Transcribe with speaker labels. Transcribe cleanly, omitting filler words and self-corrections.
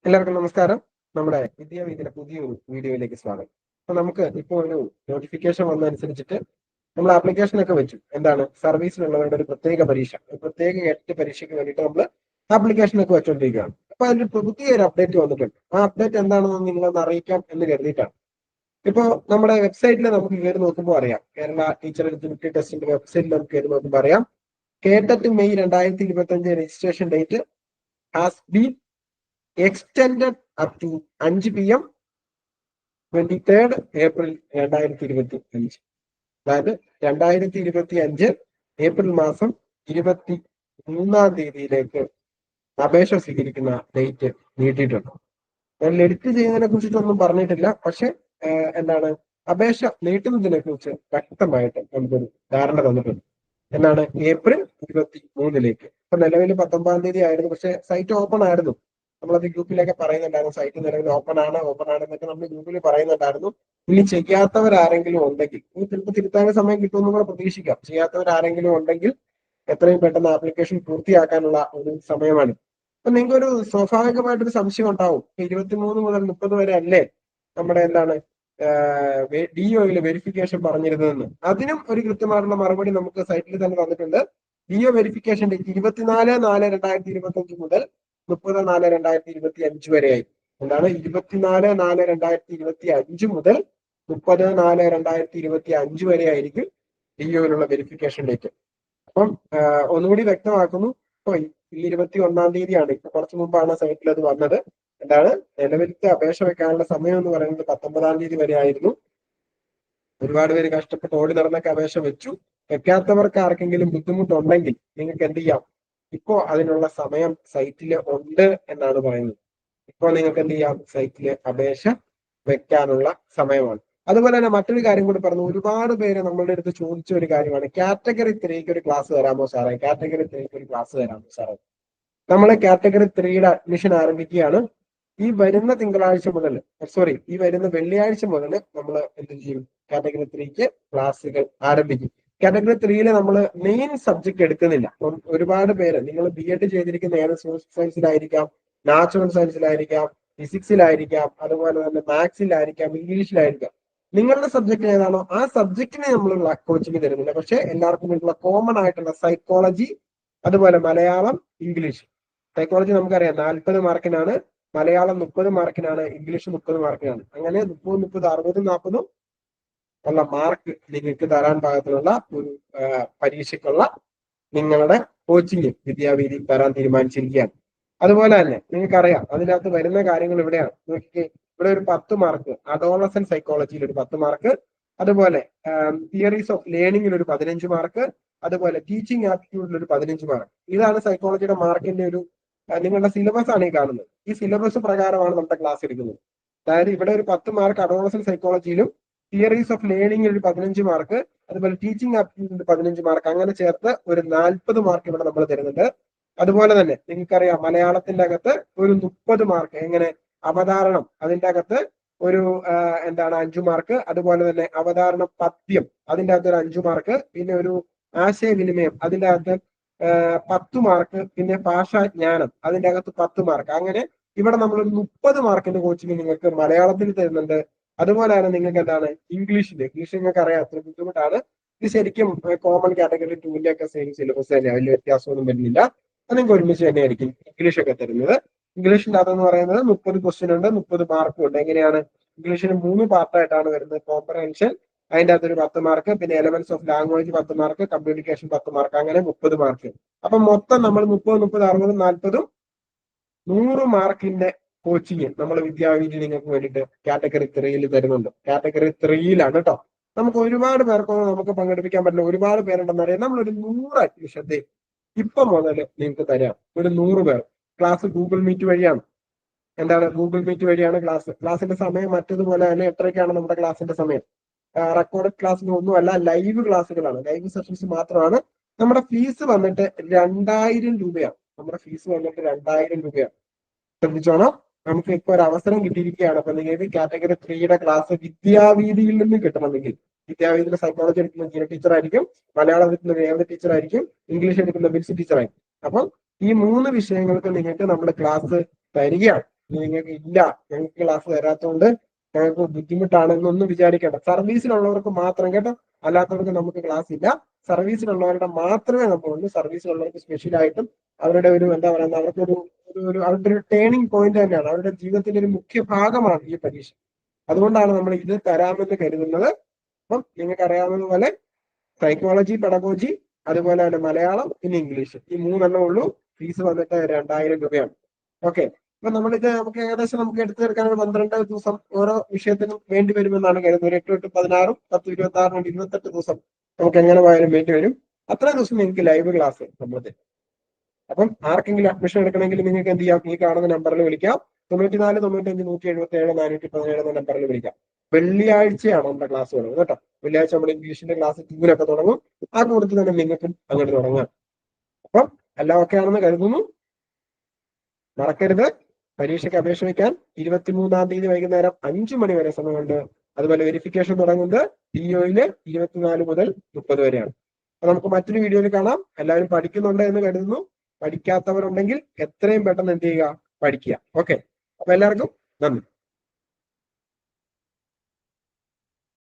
Speaker 1: എല്ലാവർക്കും നമസ്കാരം. നമ്മുടെ വിദ്യാവീതിയുടെ പുതിയൊരു വീഡിയോയിലേക്ക് സ്വാഗതം. അപ്പൊ നമുക്ക് ഇപ്പോൾ ഒരു നോട്ടിഫിക്കേഷൻ വന്നതനുസരിച്ചിട്ട് നമ്മൾ ആപ്ലിക്കേഷൻ ഒക്കെ വെച്ചു. എന്താണ് സർവീസിലുള്ളവരുടെ ഒരു പ്രത്യേക പരീക്ഷ, ഒരു പ്രത്യേക കേറ്ററ്റ് പരീക്ഷയ്ക്ക് വേണ്ടിയിട്ട് നമ്മൾ ആപ്ലിക്കേഷൻ ഒക്കെ വെച്ചുകൊണ്ടിരിക്കുകയാണ്. അപ്പൊ അതിൽ പുതിയൊരു അപ്ഡേറ്റ് വന്നിട്ടുണ്ട്. ആ അപ്ഡേറ്റ് എന്താണെന്ന് നിങ്ങളൊന്ന് അറിയിക്കാം എന്ന് കരുതിയിട്ടാണ്. ഇപ്പോ നമ്മുടെ വെബ്സൈറ്റിൽ നമുക്ക് കയറി നോക്കുമ്പോൾ അറിയാം, കേരള ടീച്ചർ എലിജിബിലിറ്റി ടെസ്റ്റിന്റെ വെബ്സൈറ്റിൽ നമുക്ക് കയറി നോക്കുമ്പോൾ അറിയാം, KTET May 2025 registration date has been extended up to 5 PM 23 April 2025. അതായത് 2025 ഏപ്രിൽ മാസം 23 അപേക്ഷ സ്വീകരിക്കുന്ന ഡേറ്റ് നീട്ടിയിട്ടുണ്ട്. ഞാൻ എഡിറ്റ് ചെയ്യുന്നതിനെ കുറിച്ചിട്ടൊന്നും പറഞ്ഞിട്ടില്ല, പക്ഷെ എന്താണ് അപേക്ഷ നീട്ടുന്നതിനെ കുറിച്ച് വ്യക്തമായിട്ട് നമുക്കൊരു ധാരണ തന്നിട്ടുണ്ട്. എന്നാണ് ഏപ്രിൽ 23 ഇപ്പൊ നിലവിൽ 19 ആയിരുന്നു, പക്ഷെ സൈറ്റ് ഓപ്പൺ ആയിരുന്നു. നമ്മളത് ഗ്രൂപ്പിലൊക്കെ പറയുന്നുണ്ടായിരുന്നു, സൈറ്റ് നിലവിൽ ഓപ്പൺ ആണ് എന്നൊക്കെ നമ്മൾ ഗ്രൂപ്പിൽ പറയുന്നുണ്ടായിരുന്നു. ഇനി ചെയ്യാത്തവരാരെങ്കിലും ഉണ്ടെങ്കിൽ, ഇനി ചിലപ്പോൾ തിരുത്താൻ സമയം കിട്ടുമെന്ന് കൂടെ പ്രതീക്ഷിക്കാം. ചെയ്യാത്തവരാരെങ്കിലും ഉണ്ടെങ്കിൽ എത്രയും പെട്ടെന്ന് ആപ്ലിക്കേഷൻ പൂർത്തിയാക്കാനുള്ള ഒരു സമയമാണ്. അപ്പൊ നിങ്ങൾക്ക് ഒരു സ്വാഭാവികമായിട്ടൊരു സംശയം ഉണ്ടാവും, 23 മുതൽ 30 വരെ അല്ലേ നമ്മുടെ എന്താണ് DOയിൽ വെരിഫിക്കേഷൻ പറഞ്ഞിരുന്നതെന്ന്. അതിനും ഒരു കൃത്യമായിട്ടുള്ള മറുപടി നമുക്ക് സൈറ്റിൽ തന്നെ തന്നിട്ടുണ്ട്. DO വെരിഫിക്കേഷൻ ഡേറ്റ് 24/4/2025 മുതൽ 30/4/2025 വരെയായി. എന്താണ് 24/4/2025 മുതൽ 30/4/2025 വരെ ആയിരിക്കും DOയിലുള്ള വെരിഫിക്കേഷൻ ഡേറ്റ്. അപ്പം ഒന്നുകൂടി വ്യക്തമാക്കുന്നു, ഇപ്പൊ 21-ാം തീയതിയാണ്, ഇപ്പൊ കുറച്ചു മുമ്പാണ് സൈറ്റിൽ അത് വന്നത്. എന്താണ് നിലവിലത്തെ അപേക്ഷ വെക്കാനുള്ള സമയം എന്ന് പറയുന്നത് 19-ാം തീയതി വരെ ആയിരുന്നു. ഒരുപാട് പേര് കഷ്ടപ്പെട്ട് ഓടി നടന്നൊക്കെ അപേക്ഷ വെച്ചു. വെക്കാത്തവർക്ക് ആർക്കെങ്കിലും ബുദ്ധിമുട്ടുണ്ടെങ്കിൽ നിങ്ങൾക്ക് എന്ത് ചെയ്യാം, ഇപ്പോ അതിനുള്ള സമയം സൈറ്റിൽ ഉണ്ട് എന്നാണ് പറയുന്നത്. ഇപ്പോൾ നിങ്ങൾക്ക് എന്ത് ചെയ്യാം, സൈറ്റിൽ അപേക്ഷ വെക്കാനുള്ള സമയമാണ്. അതുപോലെ തന്നെ മറ്റൊരു കാര്യം കൂടി പറഞ്ഞു, ഒരുപാട് പേര് നമ്മളുടെ അടുത്ത് ചോദിച്ച ഒരു കാര്യമാണ്, കാറ്റഗറി 3ക്ക് ഒരു ക്ലാസ് തരാമോ സാറേ, കാറ്റഗറി 3ക്ക് ഒരു ക്ലാസ് തരാമോ സാറേ. നമ്മൾ കാറ്റഗറി 3യുടെ അഡ്മിഷൻ ആരംഭിക്കുകയാണ്. ഈ വരുന്ന തിങ്കളാഴ്ച മുതൽ, ഈ വരുന്ന വെള്ളിയാഴ്ച മുതൽ നമ്മൾ എന്ത് ചെയ്യും, കാറ്റഗറി 3ക്ക് ക്ലാസ്സുകൾ ആരംഭിക്കും. കാറ്റഗറി 3യിൽ നമ്മൾ മെയിൻ സബ്ജക്ട് എടുക്കുന്നില്ല. അപ്പം ഒരുപാട് പേര്, നിങ്ങൾ BEd ചെയ്തിരിക്കുന്ന ഏത് സോഷ്യൽ സയൻസിലായിരിക്കാം, നാച്ചുറൽ സയൻസിലായിരിക്കാം, ഫിസിക്സിലായിരിക്കാം, അതുപോലെ തന്നെ മാത്സിലായിരിക്കാം, ഇംഗ്ലീഷിലായിരിക്കാം. നിങ്ങളുടെ സബ്ജക്ട് ഏതാണോ ആ സബ്ജക്റ്റിനെ നമ്മൾ കോച്ചിങ് തരുന്നില്ല. പക്ഷെ എല്ലാവർക്കും വേണ്ടിയുള്ള കോമൺ ആയിട്ടുള്ള സൈക്കോളജി, അതുപോലെ മലയാളം, ഇംഗ്ലീഷ്. സൈക്കോളജി നമുക്കറിയാം 40 മാർക്കിനാണ്, മലയാളം 30 മാർക്കിനാണ്, ഇംഗ്ലീഷ് 30 മാർക്കിനാണ്. അങ്ങനെ 30, 60, 40 ഉള്ള മാർക്ക് നിങ്ങൾക്ക് തരാൻ പാകത്തിലുള്ള ഒരു പരീക്ഷയ്ക്കുള്ള നിങ്ങളുടെ കോച്ചിങ് വിദ്യാവീതി തരാൻ തീരുമാനിച്ചിരിക്കുകയാണ്. അതുപോലെ തന്നെ നിങ്ങൾക്കറിയാം, അതിനകത്ത് വരുന്ന കാര്യങ്ങൾ ഇവിടെയാണ്. നോക്കിക്കേ, ഇവിടെ ഒരു 10 മാർക്ക് അഡോളസൻ സൈക്കോളജിയിൽ ഒരു 10 മാർക്ക്, അതുപോലെ തിയറീസ് ഓഫ് ലേണിംഗിൽ ഒരു 15 മാർക്ക്, അതുപോലെ ടീച്ചിങ് ആപ്റ്റിറ്റ്യൂഡിൽ ഒരു 15 മാർക്ക്. ഇതാണ് സൈക്കോളജിയുടെ മാർക്കിന്റെ ഒരു നിങ്ങളുടെ സിലബസ് ആണ് ഈ കാണുന്നത്. ഈ സിലബസ് പ്രകാരമാണ് നമ്മുടെ ക്ലാസ് എടുക്കുന്നത്. അതായത് ഇവിടെ ഒരു 10 മാർക്ക് അഡോളസൻ സൈക്കോളജിയിലും തിയറീസ് ഓഫ് ലേണിംഗിൽ ഒരു 15 മാർക്ക്, അതുപോലെ ടീച്ചിങ് ആപ്റ്റിറ്റ്യൂഡിൽ 15 മാർക്ക്, അങ്ങനെ ചേർത്ത് ഒരു 40 മാർക്ക് ഇവിടെ നമ്മൾ തരുന്നുണ്ട്. അതുപോലെ തന്നെ നിങ്ങൾക്കറിയാം, മലയാളത്തിന്റെ അകത്ത് ഒരു 30 മാർക്ക്, എങ്ങനെ അവതാരണം, അതിന്റെ അകത്ത് ഒരു 5 മാർക്ക്, അതുപോലെ തന്നെ അവതാരണം പദ്യം അതിന്റെ അകത്ത് ഒരു 5 മാർക്ക്, പിന്നെ ഒരു ആശയവിനിമയം അതിന്റെ അകത്ത് 10 മാർക്ക്, പിന്നെ ഭാഷാജ്ഞാനം അതിന്റെ അകത്ത് 10 മാർക്ക്. അങ്ങനെ ഇവിടെ നമ്മൾ 30 മാർക്കിന്റെ കോച്ചിങ് നിങ്ങൾക്ക് മലയാളത്തിൽ തരുന്നുണ്ട്. അതുപോലെ തന്നെ നിങ്ങൾക്ക് ഇംഗ്ലീഷ് നിങ്ങൾക്ക് അറിയാം അത്ര ബുദ്ധിമുട്ടാണ്. ഇത് ശരിക്കും കോമൺ കാറ്റഗറി 2ന്റെ ഒക്കെ സെയിം സിലബസ് തന്നെയാണ്, വലിയ വ്യത്യാസമൊന്നും വരുന്നില്ല. അത് നിങ്ങൾക്ക് ഒരുമിച്ച് തന്നെയായിരിക്കും ഇംഗ്ലീഷ് ഒക്കെ തരുന്നത്. ഇംഗ്ലീഷിന്റെ അതെന്ന് പറയുന്നത് 30 ക്വസ്റ്റ്യൻ ഉണ്ട്, 30 മാർക്കും ഉണ്ട്. എങ്ങനെയാണ്, ഇംഗ്ലീഷിന് 3 പാർട്ടായിട്ടാണ് വരുന്നത്. കോംപ്രഹെൻഷൻ അതിന്റെ അകത്തൊരു 10 മാർക്ക്, പിന്നെ elements of language 10 mark, communication 10 mark, അങ്ങനെ 30 മാർക്ക്. അപ്പൊ മൊത്തം നമ്മൾ 30, 60, 40, 100 മാർക്കിന്റെ കോച്ചിങ് നമ്മൾ വിദ്യാവീതി നിങ്ങൾക്ക് വേണ്ടിയിട്ട് കാറ്റഗറി 3യിൽ തരുന്നുണ്ട്. കാറ്റഗറി 3യിലാണ് കേട്ടോ. നമുക്ക് ഒരുപാട് പേർക്കൊന്നും നമുക്ക് പങ്കെടുപ്പിക്കാൻ പറ്റില്ല, ഒരുപാട് പേരുണ്ടെന്ന് അറിയാം. നമ്മളൊരു 100 അഡ്മിഷൻ ഇപ്പൊ മുതൽ നിങ്ങൾക്ക് തരാം. ഒരു 100 പേർ ക്ലാസ് ഗൂഗിൾ മീറ്റ് വഴിയാണ്. ഗൂഗിൾ മീറ്റ് വഴിയാണ് ക്ലാസ്. ക്ലാസിന്റെ സമയം മറ്റതുപോലെ തന്നെ 8:30-ക്കാണ് നമ്മുടെ ക്ലാസിന്റെ സമയം. റെക്കോർഡഡ് ക്ലാസ്സിലൊന്നും അല്ല, ലൈവ് ക്ലാസ്സുകളാണ്, ലൈവ് സെഷൻസ് മാത്രമാണ്. നമ്മുടെ ഫീസ് വന്നിട്ട് 2000 രൂപയാണ്. നമ്മുടെ ഫീസ് വന്നിട്ട് 2000 രൂപയാണ്. ശ്രദ്ധിച്ചോണം, നമുക്ക് ഇപ്പൊ ഒരു അവസരം കിട്ടിയിരിക്കുകയാണ്. അപ്പൊ നിങ്ങൾക്ക് കാറ്റഗറി 3യുടെ ക്ലാസ് വിദ്യാവീതിയിൽ നിന്ന് കിട്ടണമെങ്കിൽ, വിദ്യാവീതിയിലെ സൈക്കോളജി എടുക്കുന്ന ജീന ടീച്ചർ ആയിരിക്കും, മലയാളം എടുക്കുന്ന രേവതി ടീച്ചർ ആയിരിക്കും, ഇംഗ്ലീഷ് എടുക്കുന്ന ബിൽസി ടീച്ചർ ആയിരിക്കും. അപ്പം ഈ 3 വിഷയങ്ങൾക്ക് നിങ്ങൾക്ക് നമ്മുടെ ക്ലാസ് തരികയാണ്. നിങ്ങൾക്ക് ഇല്ല, ഞങ്ങൾക്ക് ക്ലാസ് തരാത്തതുകൊണ്ട് ഞങ്ങൾക്ക് ബുദ്ധിമുട്ടാണെന്നൊന്നും വിചാരിക്കേണ്ട. സർവീസിലുള്ളവർക്ക് മാത്രം കേട്ടോ, അല്ലാത്തവർക്ക് നമുക്ക് ക്ലാസ് ഇല്ല. സർവീസിലുള്ളവരുടെ മാത്രമേ നമ്മളുള്ളൂ. സർവീസിലുള്ളവർക്ക് സ്പെഷ്യലായിട്ടും അവരുടെ ഒരു എന്താ പറയുക, അവർക്കൊരു അവരുടെ ഒരു ടേണിംഗ് പോയിന്റ് തന്നെയാണ്, അവരുടെ ജീവിതത്തിന്റെ ഒരു മുഖ്യ ഭാഗമാണ് ഈ പരീക്ഷ. അതുകൊണ്ടാണ് നമ്മൾ ഇത് തരാമെന്ന് കരുതുന്നത്. അപ്പം നിങ്ങൾക്ക് അറിയാവുന്നതുപോലെ സൈക്കോളജി, പെഡഗോജി, അതുപോലെ തന്നെ മലയാളം, പിന്നെ ഇംഗ്ലീഷ്, ഈ 3 എണ്ണം ഉള്ളൂ. ഫീസ് വന്നിട്ട് 2000 രൂപയാണ്. ഓക്കെ. അപ്പൊ നമ്മളിത് നമുക്ക് ഏകദേശം നമുക്ക് എടുത്തു തീർക്കാൻ 12 ദിവസം ഓരോ വിഷയത്തിനും വേണ്ടി വരുമെന്നാണ് കരുതുന്നത്. ഒരു 8 തൊട്ട് 16, 10, 26, 28 ദിവസം നമുക്ക് എങ്ങനെ പോയാലും വേണ്ടി വരും. അത്രയും ദിവസം നിങ്ങൾക്ക് ലൈവ് ക്ലാസ് നമ്മൾ തരും. അപ്പം ആർക്കെങ്കിലും അഡ്മിഷൻ എടുക്കണമെങ്കിൽ നിങ്ങൾക്ക് എന്ത് ചെയ്യാം, ഈ കാണുന്ന നമ്പറിൽ വിളിക്കാം. 94 95 177 417 എന്ന നമ്പറിൽ വിളിക്കാം. വെള്ളിയാഴ്ചയാണ് നമ്മുടെ ക്ലാസ് തുടങ്ങുന്നത് കേട്ടോ. വെള്ളിയാഴ്ച നമ്മൾ ഇംഗ്ലീഷിന്റെ ക്ലാസ് 2 തുടങ്ങും. ആ കൂട്ടത്തിൽ തന്നെ നിങ്ങൾക്കും അങ്ങോട്ട് തുടങ്ങാം. അപ്പം എല്ലാം ഓക്കെ ആണെന്ന് കരുതുന്നു. മറക്കരുത്, പരീക്ഷയ്ക്ക് അപേക്ഷ വയ്ക്കാൻ 23-ാം തീയതി വൈകുന്നേരം 5 മണി വരെ സമയമുണ്ട്. അതുപോലെ വെരിഫിക്കേഷൻ തുടങ്ങുന്നത് DOയില് 24 മുതൽ 30 വരെയാണ്. അപ്പൊ നമുക്ക് മറ്റൊരു വീഡിയോയിൽ കാണാം. എല്ലാവരും പഠിക്കുന്നുണ്ട് എന്ന് കരുതുന്നു. പഠിക്കാത്തവരുണ്ടെങ്കിൽ എത്രയും പെട്ടെന്ന് എന്ത് ചെയ്യുക, പഠിക്കുക. ഓക്കെ. അപ്പൊ എല്ലാവർക്കും നന്ദി.